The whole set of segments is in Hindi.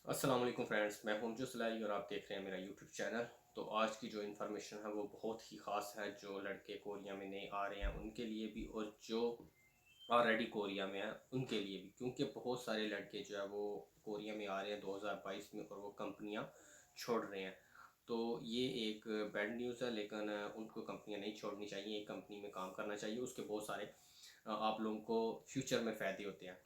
अस्सलाम वालेकुम फ्रेंड्स, मैं हूं जो सलाई और आप देख रहे हैं मेरा यूट्यूब चैनल। तो आज की जो इन्फॉर्मेशन है वो बहुत ही ख़ास है, जो लड़के कोरिया में नए आ रहे हैं उनके लिए भी और जो ऑलरेडी कोरिया में हैं उनके लिए भी, क्योंकि बहुत सारे लड़के जो है वो कोरिया में आ रहे हैं 2022 में और वो कंपनियां छोड़ रहे हैं। तो ये एक बैड न्यूज़ है, लेकिन उनको कंपनियां नहीं छोड़नी चाहिए, एक कंपनी में काम करना चाहिए। उसके बहुत सारे आप लोगों को फ्यूचर में फ़ायदे होते हैं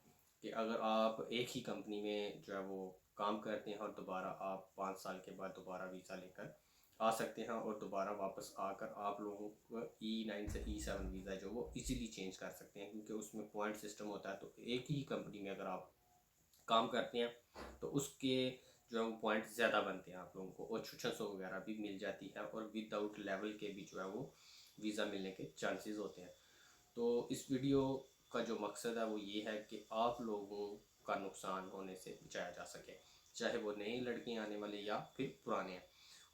कि अगर आप एक ही कंपनी में जो है वो काम करते हैं और दोबारा आप 5 साल के बाद दोबारा वीज़ा लेकर आ सकते हैं और दोबारा वापस आकर आप लोगों को E9 से E7 वीज़ा जो वो इजीली चेंज कर सकते हैं, क्योंकि उसमें पॉइंट सिस्टम होता है। तो एक ही कंपनी में अगर आप काम करते हैं तो उसके जो है वो पॉइंट ज़्यादा बनते हैं आप लोगों को, और छुच्छन वगैरह भी मिल जाती है, और विदाउट लेवल के भी जो है वो वीज़ा मिलने के चांसेस होते हैं। तो इस वीडियो का जो मकसद है वो ये है कि आप लोगों का नुकसान होने से बचाया जा सके, चाहे वो नए लड़के आने वाले या फिर पुराने हैं।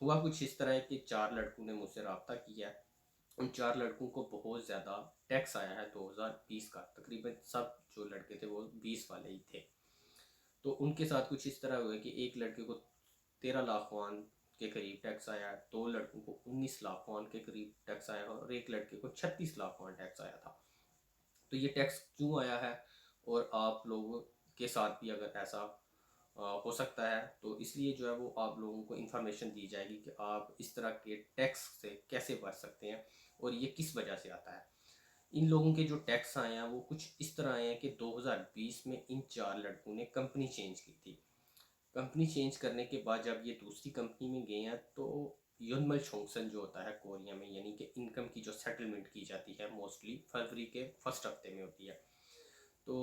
हुआ कुछ इस तरह है कि 4 लड़कों ने मुझसे रब्ता किया है। उन 4 लड़कों को बहुत ज़्यादा टैक्स आया है 2020 का। तकरीबन सब जो लड़के थे वो 20 वाले ही थे। तो उनके साथ कुछ इस तरह हुआ कि एक लड़के को 13 लाख वॉन के करीब टैक्स आया, 2 लड़कों को 19 लाख वॉन के करीब टैक्स आया और एक लड़के को 36 लाख वॉन टैक्स आया था। तो ये टैक्स क्यों आया है, और आप लोगों के साथ भी अगर ऐसा हो सकता है, तो इसलिए जो है वो आप लोगों को इन्फॉर्मेशन दी जाएगी कि आप इस तरह के टैक्स से कैसे बच सकते हैं और ये किस वजह से आता है। इन लोगों के जो टैक्स आए हैं वो कुछ इस तरह आए हैं कि 2020 में इन 4 लड़कों ने कंपनी चेंज की थी। कंपनी चेंज करने के बाद जब ये दूसरी कंपनी में गए हैं तो युनमल छोंगसन जो होता है कोरिया में, यानी कि इनकम की जो सेटलमेंट की जाती है मोस्टली फरवरी के फर्स्ट हफ्ते में होती है। तो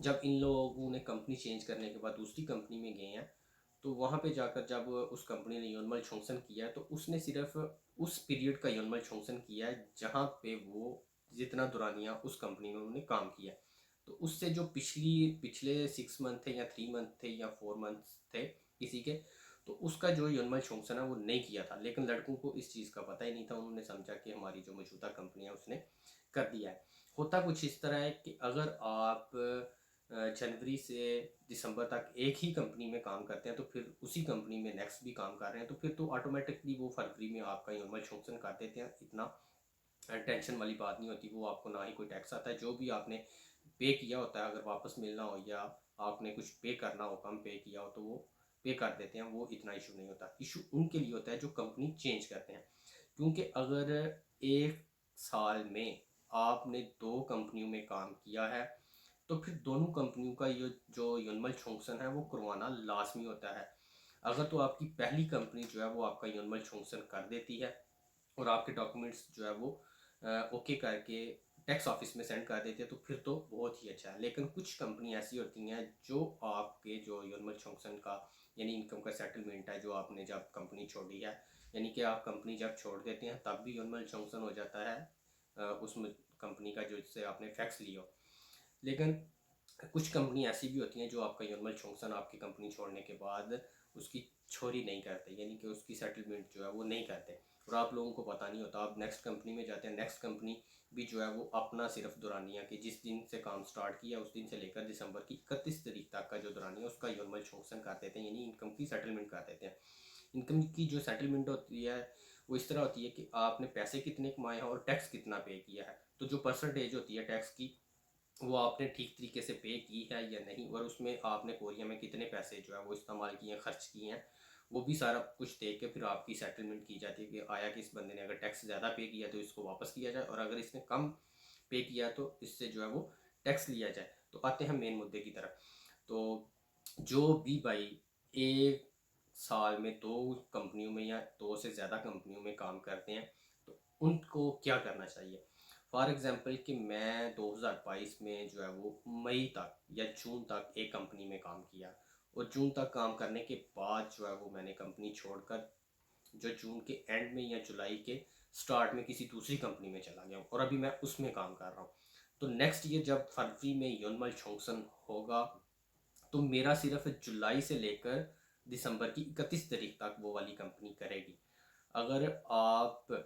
जब इन लोगों ने कंपनी चेंज करने के बाद दूसरी कंपनी में गए हैं, तो वहाँ पे जाकर जब उस कंपनी ने योनमल छोंगसन किया है तो उसने सिर्फ उस पीरियड का योनमल छोंगसन किया है जहाँ पे वो जितना दुरानिया उस कंपनी में उन्होंने काम किया है। तो उससे जो पिछले 6 मंथ थे या 3 मंथ थे या 4 मंथ थे किसी के, तो उसका जो योनमल छोंगसन है वो नहीं किया था। लेकिन लड़कों को इस चीज़ का पता ही नहीं था, उन्होंने समझा कि हमारी जो मौजूदा कंपनी है उसने कर दिया है। होता कुछ इस तरह है कि अगर आप जनवरी से दिसंबर तक एक ही कंपनी में काम करते हैं तो फिर उसी कंपनी में नेक्स्ट भी काम कर रहे हैं, तो फिर तो ऑटोमेटिकली वो फरवरी में आपका नॉर्मल फंक्शन कर देते हैं। इतना टेंशन वाली बात नहीं होती, वो आपको ना ही कोई टैक्स आता है। जो भी आपने पे किया होता है अगर वापस मिलना हो या आपने कुछ पे करना हो, कम पे किया हो, तो वो पे कर देते हैं, वो इतना इशू नहीं होता। इशू उनके लिए होता है जो कंपनी चेंज करते हैं, क्योंकि अगर एक साल में आपने 2 कंपनियों में काम किया है तो फिर दोनों कंपनियों का ये जो योनमल छोंगसन है वो करवाना लाजमी होता है। अगर तो आपकी पहली कंपनी जो है वो आपका योनमल छोंगसन कर देती है और आपके डॉक्यूमेंट्स जो है वो ओके करके टैक्स ऑफिस में सेंड कर देते हैं, तो फिर तो बहुत ही अच्छा है। लेकिन कुछ कंपनी ऐसी होती हैं जो आपके जो योनमल छोंगसन का यानी इनकम का सेटलमेंट है जो आपने जब कंपनी छोड़ी है, यानी कि आप कंपनी जब छोड़ देते हैं तब भी योनमल छोंगसन हो जाता है उसमें कंपनी का जो जिससे आपने फैक्स लिया हो। लेकिन कुछ कंपनी ऐसी भी होती हैं जो आपका योनमल छोंगसन आपकी कंपनी छोड़ने के बाद उसकी छोरी नहीं करते, यानी कि उसकी सेटलमेंट जो है वो नहीं करते, और आप लोगों को पता नहीं होता। आप नेक्स्ट कंपनी में जाते हैं, नेक्स्ट कंपनी भी जो है वो अपना सिर्फ दुरानिया कि जिस दिन से काम स्टार्ट किया उस दिन से लेकर दिसंबर की 31 तारीख तक का जो दुरानिया उसका योनमल छोंगसन कर देते हैं, यानी इनकम की सेटलमेंट कर देते हैं। इनकम की जो सेटलमेंट होती है वो इस तरह होती है कि आपने पैसे कितने कमाए हैं और टैक्स कितना पे किया है। तो जो परसेंटेज होती है टैक्स की वो आपने ठीक तरीके से पे की है या नहीं, और उसमें आपने कोरिया में कितने पैसे जो है वो इस्तेमाल किए हैं, खर्च किए हैं, वो भी सारा कुछ देख के फिर आपकी सेटलमेंट की जाती है कि आया कि इस बंदे ने अगर टैक्स ज़्यादा पे किया तो इसको वापस किया जाए, और अगर इसने कम पे किया तो इससे जो है वो टैक्स लिया जाए। तो आते हैं मेन मुद्दे की तरफ। तो जो भी भाई एक साल में 2 कंपनियों में या 2 से ज़्यादा कंपनियों में काम करते हैं तो उनको क्या करना चाहिए। फॉर एग्ज़ाम्पल कि मैं 2022 में जो है वो मई तक या जून तक एक कंपनी में काम किया, और जून तक काम करने के बाद जो है वो मैंने कंपनी छोड़कर जो जून के एंड में या जुलाई के स्टार्ट में किसी दूसरी कंपनी में चला गया हूँ और अभी मैं उसमें काम कर रहा हूँ। तो नेक्स्ट ईयर जब फरवरी में योनमल छोंगसन होगा तो मेरा सिर्फ जुलाई से लेकर दिसंबर की 31 तारीख तक वो वाली कंपनी करेगी। अगर आप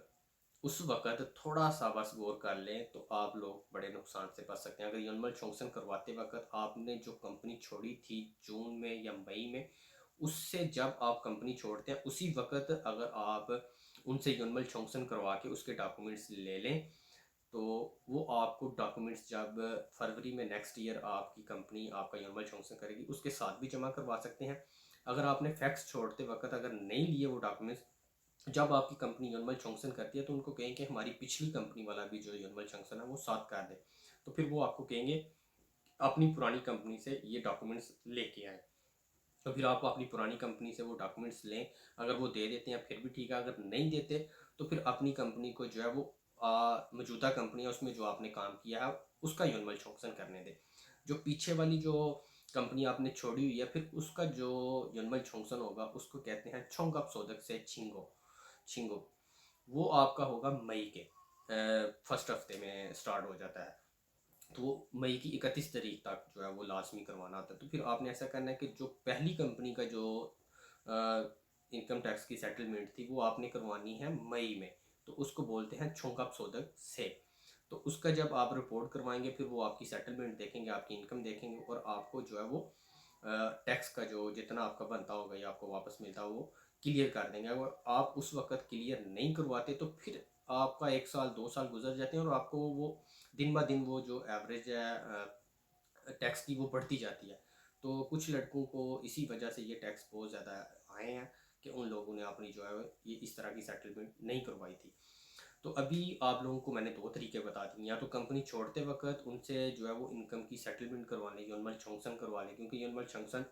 उस वक़्त थोड़ा-सा बस गौर कर लें तो आप लोग बड़े नुकसान से बच सकते हैं। अगर योनमल छोंगसन करवाते वक़्त आपने जो कंपनी छोड़ी थी जून में या मई में, उससे जब आप कंपनी छोड़ते हैं उसी वक्त अगर आप उनसे युनमल छोंगसन करवा के उसके डॉक्यूमेंट्स ले लें तो वो आपको डॉक्यूमेंट्स जब फरवरी में नेक्स्ट ईयर आपकी कंपनी आपका युनमल छोंगसन करेगी उसके साथ भी जमा करवा सकते हैं। अगर आपने फैक्स छोड़ते वक्त अगर नहीं लिए वो डॉक्यूमेंट्स, जब आपकी कंपनी युनमल छोंगसन करती है तो उनको कहें कि हमारी पिछली कंपनी वाला भी जो युनमल छोंगसन है वो साथ कर दे, तो फिर वो आपको कहेंगे अपनी पुरानी कंपनी से ये डॉक्यूमेंट्स लेके आए। तो फिर आप अपनी पुरानी कंपनी से वो डॉक्यूमेंट्स लें, अगर वो दे देते हैं फिर भी ठीक है, अगर नहीं देते तो फिर अपनी कंपनी को जो है वो मौजूदा कंपनी है उसमें जो आपने काम किया है उसका युनमल छोंगसन करने दें। जो पीछे वाली जो कंपनी आपने छोड़ी हुई है फिर उसका जो युनमल छोंगसन होगा उसको कहते हैं छोंगअप सोदक से छिंगो छिंगो। वो आपका होगा मई के फर्स्ट हफ्ते में स्टार्ट हो जाता है, तो मई की 31 तारीख तक जो है वो लाजमी करवाना होता है। तो फिर आपने ऐसा करना है कि जो पहली कंपनी का जो इनकम टैक्स की सेटलमेंट थी वो आपने करवानी है मई में, तो उसको बोलते हैं छोंकअप सोदक से। तो उसका जब आप रिपोर्ट करवाएंगे फिर वो आपकी सेटलमेंट देखेंगे, आपकी इनकम देखेंगे और आपको जो है वो टैक्स का जो जितना आपका बनता होगा या आपको वापस मिलता है वो क्लियर कर देंगे। अगर आप उस वक्त क्लियर नहीं करवाते तो फिर आपका 1 साल 2 साल गुजर जाते हैं और आपको वो दिन ब दिन वो जो एवरेज है टैक्स की वो बढ़ती जाती है। तो कुछ लड़कों को इसी वजह से ये टैक्स बहुत ज़्यादा आए हैं कि उन लोगों ने अपनी जो है ये इस तरह की सेटलमेंट नहीं करवाई थी। तो अभी आप लोगों को मैंने 2 तरीके बता दिए, या तो कंपनी छोड़ते वक्त उनसे जो है वो इनकम की सेटलमेंट करवा लें, युनमल छोंगसन करवा लें, क्योंकि युनमल छोंगसन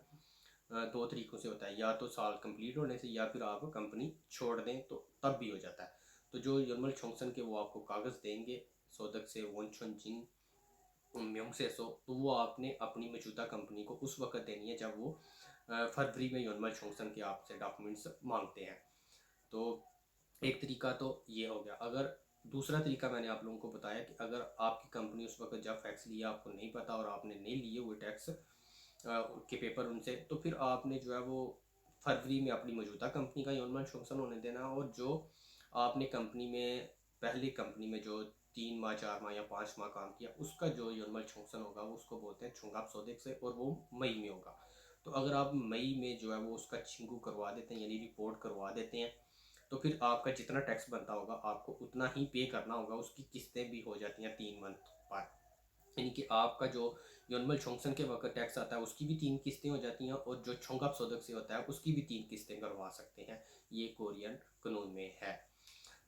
2 तरीक़ों से होता है, या तो साल कंप्लीट होने से या फिर आप कंपनी छोड़ दें तो तब भी हो जाता है। तो जो युनमल छोंगसन के वो आपको कागज़ देंगे सोदक से वनचुन जिंग म्योंग से सो, तो वो आपने अपनी मौजूदा कंपनी को उस वक्त देनी है जब वो फरवरी में युनमल छोंगसन के आपसे डॉक्यूमेंट्स मांगते हैं। तो एक तरीका तो ये हो गया। अगर दूसरा तरीका मैंने आप लोगों को बताया कि अगर आपकी कंपनी उस वक्त जब टैक्स लिया आपको नहीं पता और आपने नहीं लिए हुए टैक्स के पेपर उनसे, तो फिर आपने जो है वो फरवरी में अपनी मौजूदा कंपनी का युनमल छोंगसन होने देना, और जो आपने कंपनी में पहली कंपनी में जो 3 माह 4 माह या 5 माह काम किया उसका जो युनमल छोंगसन होगा वो उसको बोलते हैं छुंगाप सौदेक से, और वो मई में होगा। तो अगर आप मई में जो है वो उसका छिंगू करवा देते हैं यानी रिपोर्ट करवा देते हैं तो फिर आपका जितना टैक्स बनता होगा आपको उतना ही पे करना होगा। उसकी किस्तें भी हो जाती हैं 3 मंथ पर, यानी कि आपका जो युनमल छोंगसन के वक्त टैक्स आता है उसकी भी 3 किस्तें हो जाती हैं, और जो छोंगअप सोदक से होता है उसकी भी 3 किस्तें करवा सकते हैं। ये कोरियन कानून में है।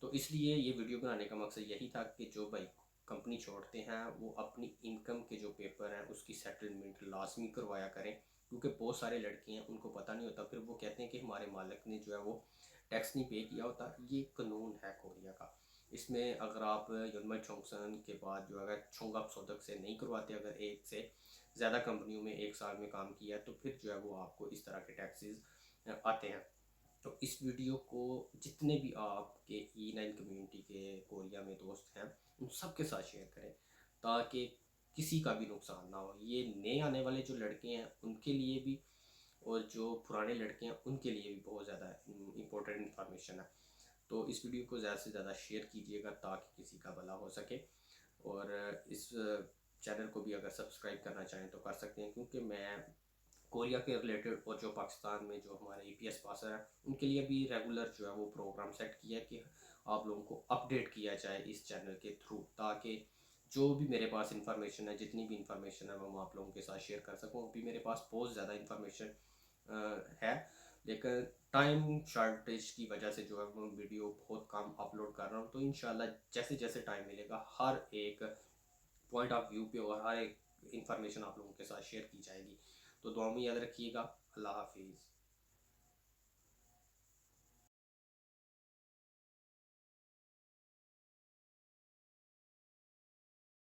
तो इसलिए ये वीडियो बनाने का मकसद यही था कि जो भाई कंपनी छोड़ते हैं वो अपनी इनकम के जो पेपर हैं उसकी सेटलमेंट लाजमी करवाया करें, क्योंकि बहुत सारे लड़के हैं उनको पता नहीं होता, फिर वो कहते हैं कि हमारे मालिक ने जो है वो टैक्स नहीं पे किया होता। ये कानून है कोरिया का। इसमें अगर आप युनमल छोंगसन के बाद जो अगर छोंगअप सोदक से नहीं करवाते, अगर एक से ज़्यादा कंपनियों में 1 साल में काम किया तो फिर जो है वो आपको इस तरह के टैक्सेस आते हैं। तो इस वीडियो को जितने भी आपके E9 कम्युनिटी के कोरिया में दोस्त हैं उन सब के साथ शेयर करें ताकि किसी का भी नुकसान ना हो। ये नए आने वाले जो लड़के हैं उनके लिए भी और जो पुराने लड़के हैं उनके लिए भी बहुत ज़्यादा इम्पोर्टेंट इन्फॉर्मेशन है। तो इस वीडियो को ज़्यादा से ज़्यादा शेयर कीजिएगा ताकि किसी का भला हो सके, और इस चैनल को भी अगर सब्सक्राइब करना चाहें तो कर सकते हैं, क्योंकि मैं कोरिया के रिलेटेड और जो पाकिस्तान में जो हमारे EPS पासर हैं उनके लिए भी रेगुलर जो है वो प्रोग्राम सेट किया है कि आप लोगों को अपडेट किया जाए इस चैनल के थ्रू, ताकि जो भी मेरे पास इंफॉर्मेशन है जितनी भी इंफॉर्मेशन है मैं आप लोगों के साथ शेयर कर सकूँ। अभी मेरे पास बहुत ज़्यादा इंफॉर्मेशन है, लेकिन टाइम शॉर्टेज की वजह से जो है मैं वीडियो बहुत कम अपलोड कर रहा हूँ। तो इंशाल्लाह जैसे जैसे टाइम मिलेगा हर एक पॉइंट ऑफ व्यू पे और हर एक इंफॉर्मेशन आप लोगों के साथ शेयर की जाएगी। तो दुआ में याद रखिएगा। अल्लाह हाफिज़।